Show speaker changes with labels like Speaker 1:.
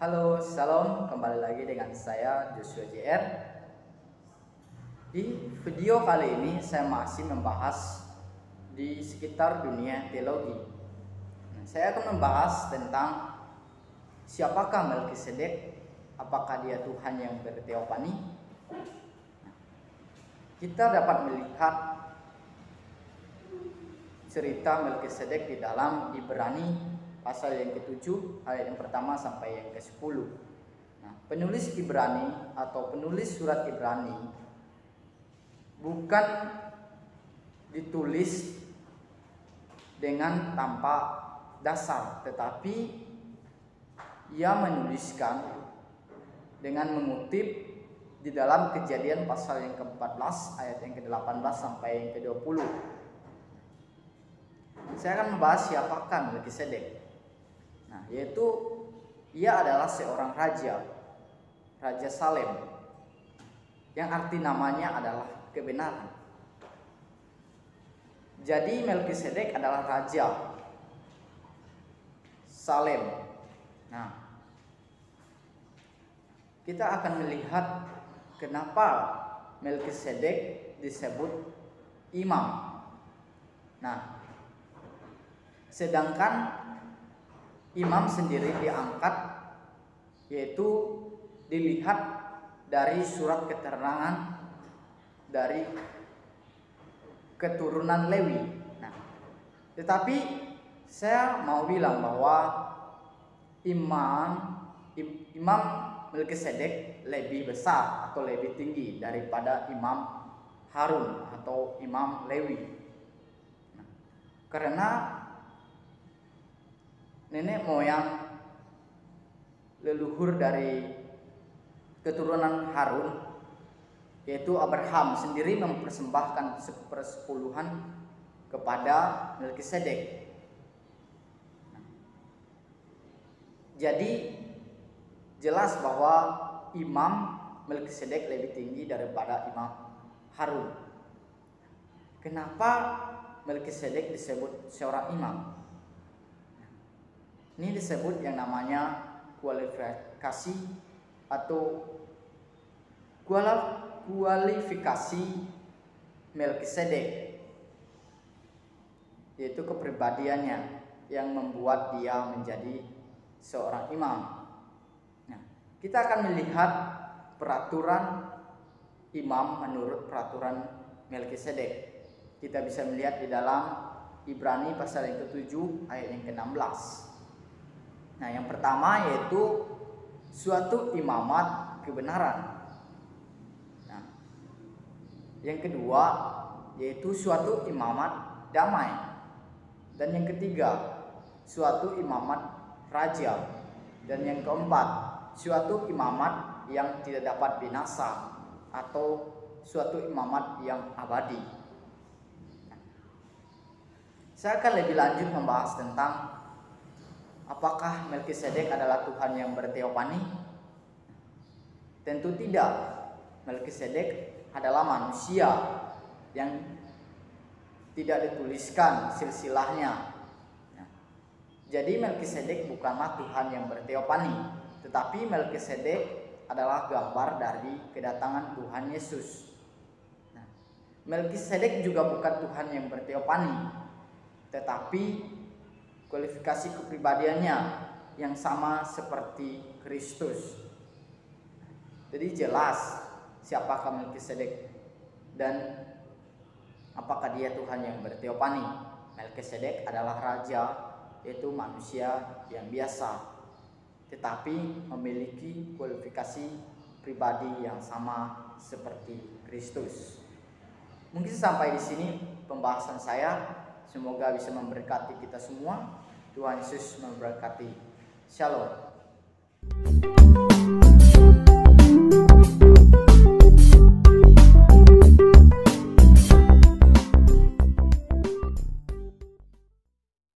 Speaker 1: Halo, Shalom, kembali lagi dengan saya Joshua JR. Di video kali ini saya masih membahas di sekitar dunia teologi. Saya akan membahas tentang siapakah Melkisedek, apakah dia Tuhan yang berteofani. Kita dapat melihat cerita Melkisedek di dalam Ibrani pasal yang ke-7 ayat yang pertama sampai yang ke-10. Penulis Ibrani atau penulis surat Ibrani bukan ditulis dengan tanpa dasar, tetapi ia menuliskan dengan mengutip di dalam Kejadian pasal yang ke-14 ayat yang ke-18 sampai yang ke-20. Saya akan membahas siapakah Melkisedek. Yaitu ia adalah seorang Raja Salem, yang arti namanya adalah kebenaran. Jadi Melkisedek adalah Raja Salem. Kita akan melihat kenapa Melkisedek disebut imam. Sedangkan imam sendiri diangkat, yaitu dilihat dari surat keterangan dari keturunan Lewi. Tetapi saya mau bilang bahwa imam Melkisedek lebih besar atau lebih tinggi daripada Imam Harun atau Imam Lewi. Karena nenek moyang leluhur dari keturunan Harun, yaitu Abraham, sendiri mempersembahkan 1/10 kepada Melkisedek. Jadi jelas bahwa Imam Melkisedek lebih tinggi daripada Imam Harun. Kenapa Melkisedek disebut seorang imam? Ini disebut yang namanya kualifikasi atau kualifikasi Melkisedek, yaitu kepribadiannya yang membuat dia menjadi seorang imam. Kita akan melihat peraturan imam menurut peraturan Melkisedek. Kita bisa melihat di dalam Ibrani pasal yang ke-7 ayat yang ke-16. Yang pertama yaitu suatu imamat kebenaran. Yang kedua yaitu suatu imamat damai. Dan yang ketiga suatu imamat raja. Dan yang keempat suatu imamat yang tidak dapat binasa atau suatu imamat yang abadi. Saya akan lebih lanjut membahas tentang apakah Melkisedek adalah Tuhan yang berteofani? Tentu tidak. Melkisedek adalah manusia yang tidak dituliskan silsilahnya. Jadi Melkisedek bukanlah Tuhan yang berteofani, tetapi Melkisedek adalah gambar dari kedatangan Tuhan Yesus. Melkisedek juga bukan Tuhan yang berteofani, tetapi kualifikasi kepribadiannya yang sama seperti Kristus. Jadi jelas siapakah Melkisedek dan apakah dia Tuhan yang berteofani. Melkisedek adalah raja, yaitu manusia yang biasa, tetapi memiliki kualifikasi pribadi yang sama seperti Kristus. Mungkin sampai di sini pembahasan saya. Semoga bisa memberkati kita semua. Tuhan Yesus memberkati. Shalom.